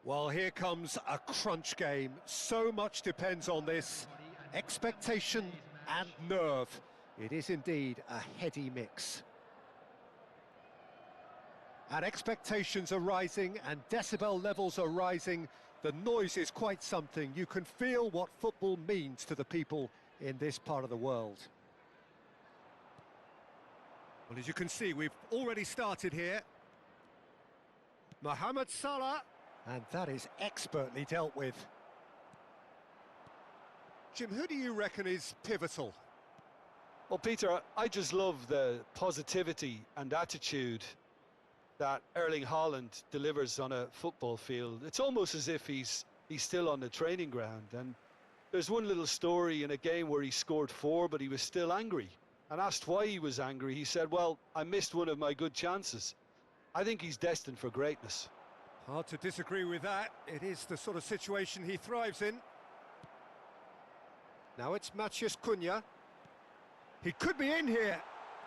Well, here comes a crunch game. So much depends on this. Expectation and nerve. It is indeed a heady mix. And expectations are rising and decibel levels are rising. The noise is quite something. You can feel what football means to the people in this part of the world. Well, as you can see, we've already started here. Mohamed Salah. And that is expertly dealt with. Jim, who do you reckon is pivotal? Well, Peter, I just love the positivity and attitude that Erling Haaland delivers on a football field. It's almost as if he's still on the training ground. And there's one little story in a game where he scored 4, but he was still angry. And asked why he was angry, he said, well, I missed one of my good chances. I think he's destined for greatness. Hard to disagree with that. It is the sort of situation he thrives in. Now it's Matheus Cunha. He could be in here.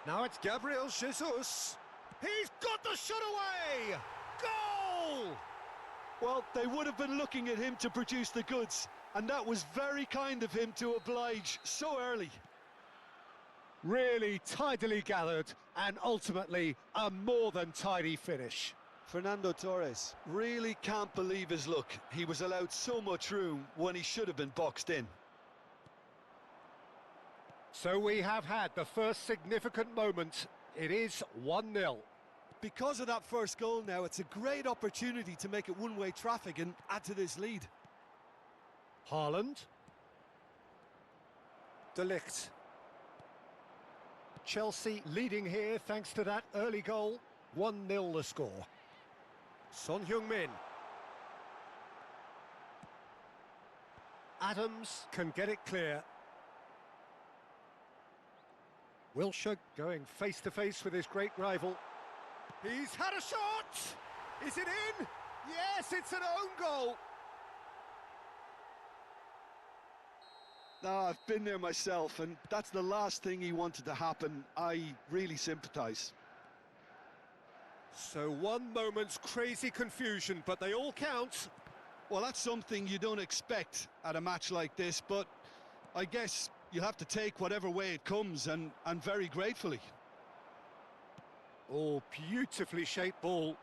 Now it's Gabriel Jesus. He's got the shot away! Goal! Well, they would have been looking at him to produce the goods, and that was very kind of him to oblige so early. Really tidily gathered, and ultimately a more than tidy finish. Fernando Torres really can't believe his luck. He was allowed so much room when he should have been boxed in. So we have had the first significant moment. It is 1-0. Because of that first goal now, it's a great opportunity to make it one-way traffic and add to this lead. Haaland. De Ligt. Chelsea leading here thanks to that early goal. 1-0 the score. Son Heung-min. Adams can get it clear. Wilshere going face-to-face with his great rival. He's had a shot! Is it in? Yes, it's an own goal! I've been there myself, and that's the last thing he wanted to happen. I really sympathise. So one moment's crazy confusion, but they all count. Well, that's something you don't expect at a match like this, but I guess you'll have to take whatever way it comes, and very gratefully. Oh, beautifully shaped ball.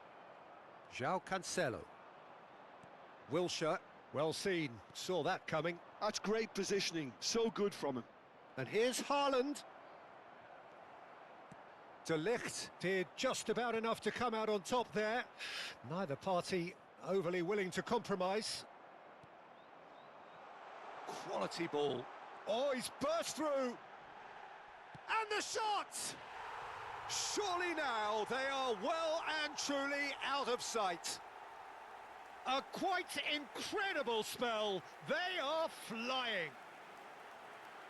João Cancelo. Wilshere, well seen, saw that coming. That's great positioning, so good from him. And here's Haaland. De Ligt did just about enough to come out on top there. Neither party overly willing to compromise. Quality ball. Oh, he's burst through. And the shot! Surely now they are well and truly out of sight. A quite incredible spell. They are flying.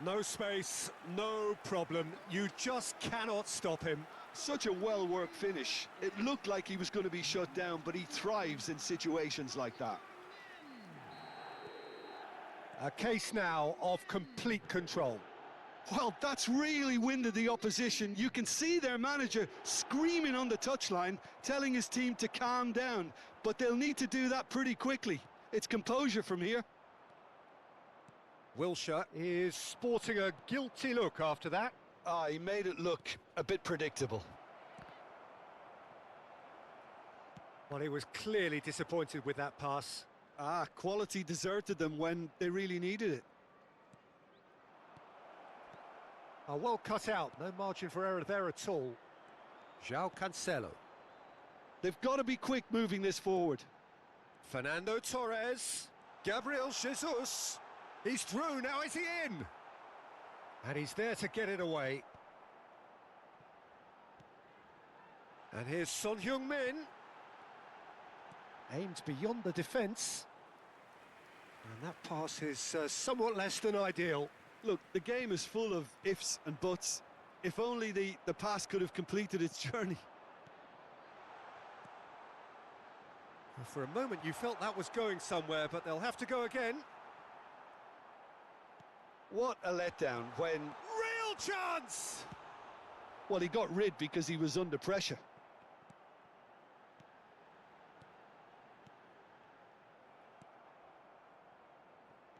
No space, no problem. You just cannot stop him. Such a well-worked finish. It looked like he was going to be shut down, but he thrives in situations like that. A case now of complete control. Well, that's really winded the opposition. You can see their manager screaming on the touchline, telling his team to calm down, but they'll need to do that pretty quickly. It's composure from here. Wilshere is sporting a guilty look after that. He made it look a bit predictable. Well, he was clearly disappointed with that pass. Quality deserted them when they really needed it. Well cut out, no margin for error there at all. João Cancelo. They've got to be quick moving this forward. Fernando Torres. Gabriel Jesus. He's through, now is he in? And he's there to get it away. And here's Son Heung-min. Aimed beyond the defence. And that pass is somewhat less than ideal. Look, the game is full of ifs and buts. If only the pass could have completed its journey. For a moment you felt that was going somewhere, but they'll have to go again. What a letdown when... Real chance! Well, he got rid because he was under pressure.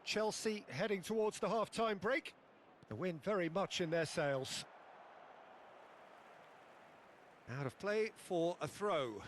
Chelsea heading towards the half-time break. The wind very much in their sails. Out of play for a throw.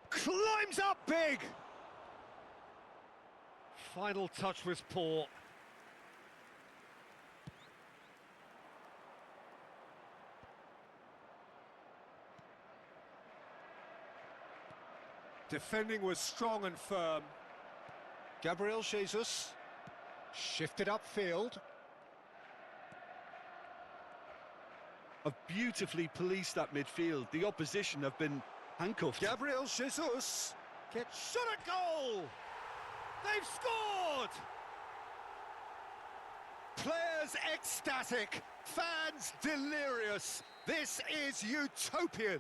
Climbs up big! Final touch was poor. Defending was strong and firm. Gabriel Jesus shifted upfield. Have beautifully policed that midfield. The opposition have been handcuffed. Gabriel Jesus gets shot at goal. They've scored. Players ecstatic, fans delirious. This is utopian.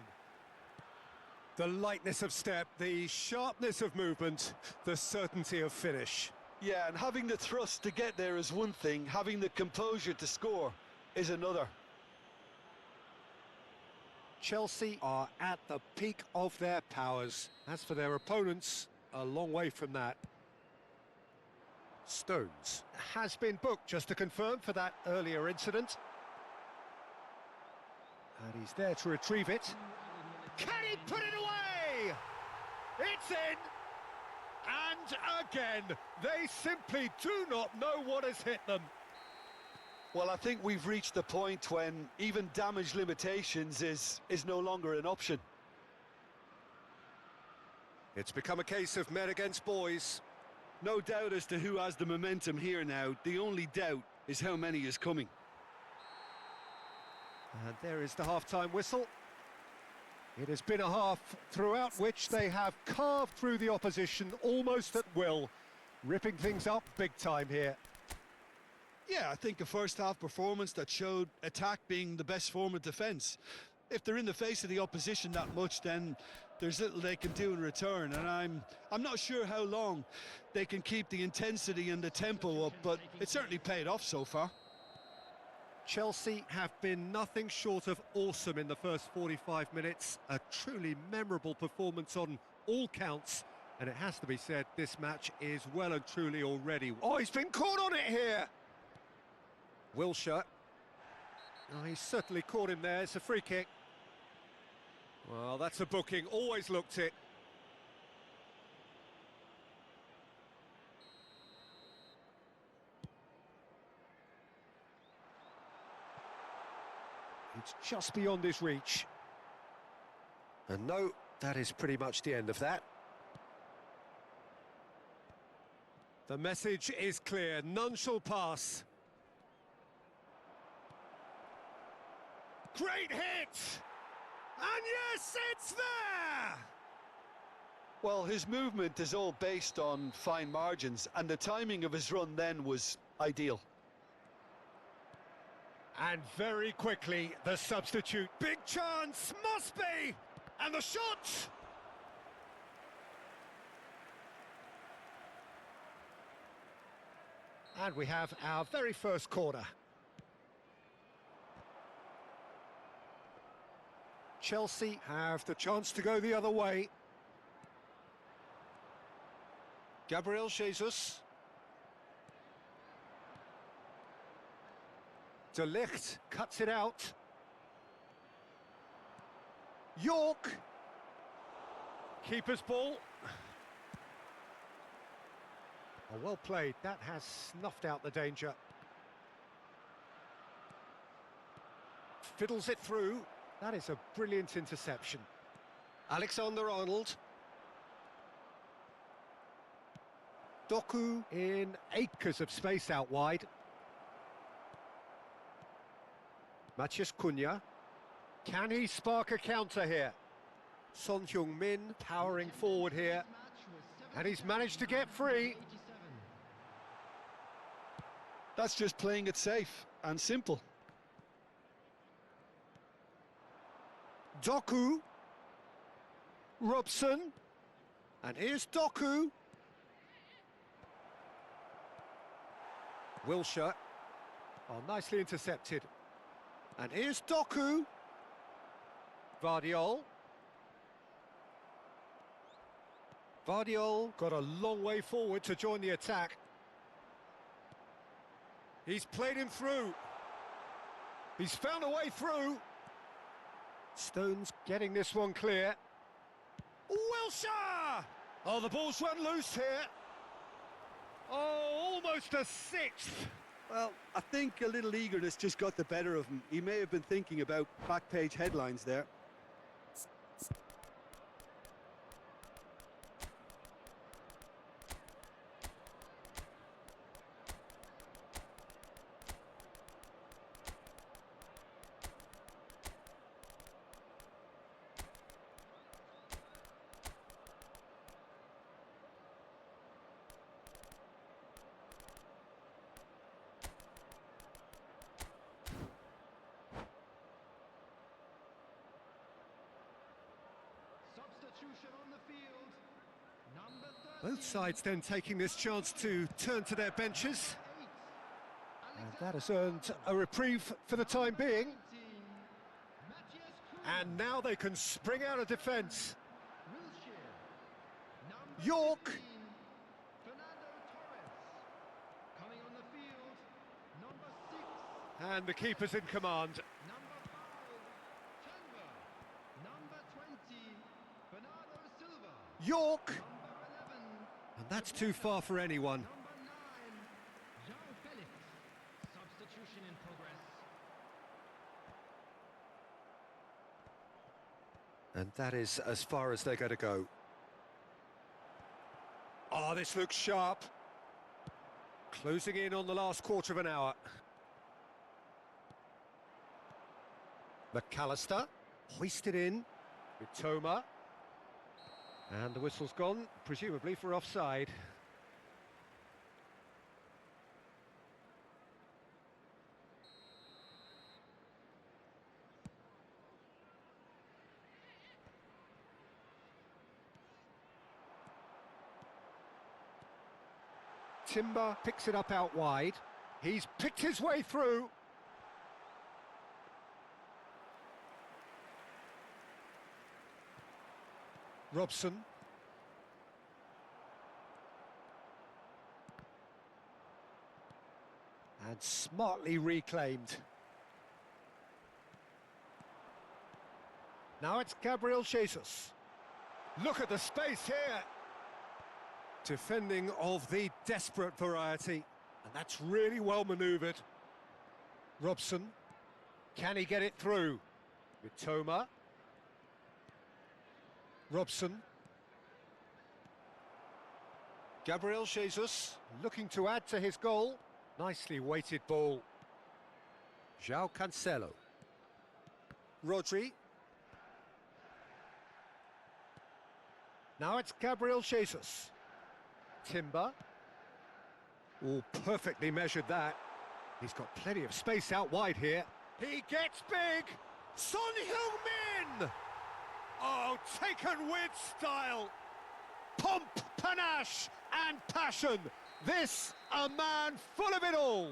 The lightness of step, the sharpness of movement, the certainty of finish. Yeah, and having the thrust to get there is one thing, having the composure to score is another. Chelsea are at the peak of their powers. As for their opponents, a long way from that. Stones has been booked, just to confirm, for that earlier incident. And he's there to retrieve it. Can he put it away? It's in! And again, they simply do not know what has hit them. Well, I think we've reached the point when even damage limitations is no longer an option. It's become a case of men against boys. No doubt as to who has the momentum here now. The only doubt is how many is coming. And there is the half-time whistle. It has been a half throughout which they have carved through the opposition almost at will, ripping things up big time here. Yeah, I think a first-half performance that showed attack being the best form of defence. If they're in the face of the opposition that much, then there's little they can do in return, and I'm not sure how long they can keep the intensity and the tempo up, but it certainly paid off so far. Chelsea have been nothing short of awesome in the first 45 minutes. A truly memorable performance on all counts, and it has to be said, this match is well and truly already... Oh, he's been caught on it here! Wilshere. Oh, he's certainly caught him there. It's a free kick. Well, that's a booking. Always looked it. It's just beyond his reach. And no, that is pretty much the end of that. The message is clear. None shall pass. Great hit! And yes, it's there! Well, his movement is all based on fine margins, and the timing of his run then was ideal. And very quickly, the substitute. Big chance, must be! And the shot! And we have our very first corner. Chelsea have the chance to go the other way. Gabriel Jesus. De Ligt cuts it out. York. Keeper's ball. Oh, well played. That has snuffed out the danger. Fiddles it through. That is a brilliant interception. Alexander-Arnold. Doku in acres of space out wide. Matthias Cunha. Can he spark a counter here? Son Heung-min powering forward here. And he's managed to get free. That's just playing it safe and simple. Doku. Robson. And here's Doku. Wilshere. Oh, nicely intercepted. And here's Doku. Vardiol. Vardiol got a long way forward to join the attack. He's played him through. He's found a way through. Stones getting this one clear. Wilshere! Oh, the ball's run loose here. Oh, almost a sixth. Well, I think a little eagerness just got the better of him. He may have been thinking about back-page headlines there. Both sides then taking this chance to turn to their benches. And that has earned a reprieve for the time being. And now they can spring out of defence. York. And the keeper's in command. York. And that's too far for anyone. And that is as far as they're going to go. Oh, this looks sharp. Closing in on the last quarter of an hour. McAllister, hoisted in. Mitoma. And the whistle's gone, presumably for offside. Timber picks it up out wide. He's picked his way through. Robson. And smartly reclaimed. Now it's Gabriel Jesus. Look at the space here. Defending of the desperate variety. And that's really well manoeuvred. Robson. Can he get it through? Mitoma. Robson. Gabriel Jesus looking to add to his goal. Nicely weighted ball. João Cancelo. Rodri. Now it's Gabriel Jesus. Timber. Oh, perfectly measured that. He's got plenty of space out wide here. He gets big. Son Heung-min. Oh, taken with style. Pomp, panache and passion. This, a man full of it all.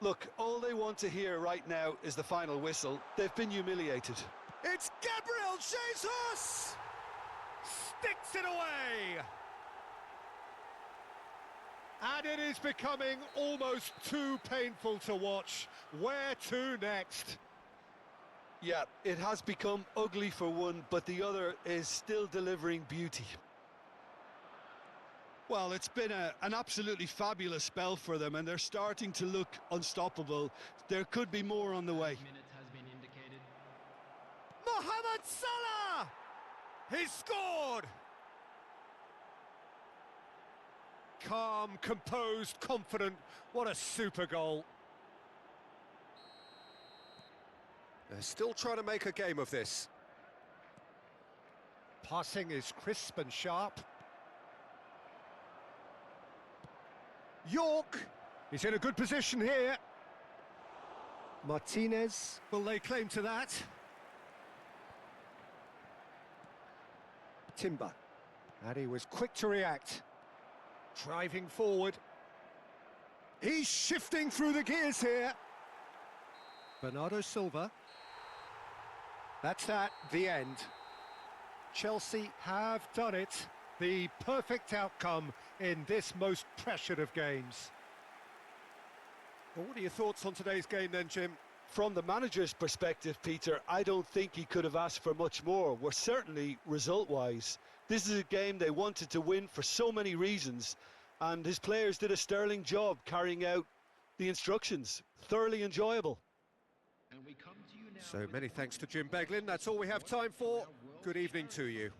Look, all they want to hear right now is the final whistle. They've been humiliated. It's Gabriel Jesus! Sticks it away! And it is becoming almost too painful to watch. Where to next? Yeah, it has become ugly for one, but the other is still delivering beauty. Well, it's been an absolutely fabulous spell for them, and they're starting to look unstoppable. There could be more on the way. Mohamed Salah! He's scored! Calm, composed, confident. What a super goal. They're still trying to make a game of this. Passing is crisp and sharp. York, he's in a good position here. Martinez, will lay claim to that? Timber, and he was quick to react. Driving forward. He's shifting through the gears here. Bernardo Silva. That's that, the end. Chelsea have done it. The perfect outcome in this most pressured of games. Well, what are your thoughts on today's game then, Jim? From the manager's perspective, Peter, I don't think he could have asked for much more. Well, certainly result-wise. This is a game they wanted to win for so many reasons, and his players did a sterling job carrying out the instructions. Thoroughly enjoyable. So many thanks to Jim Beglin. That's all we have time for. Good evening to you.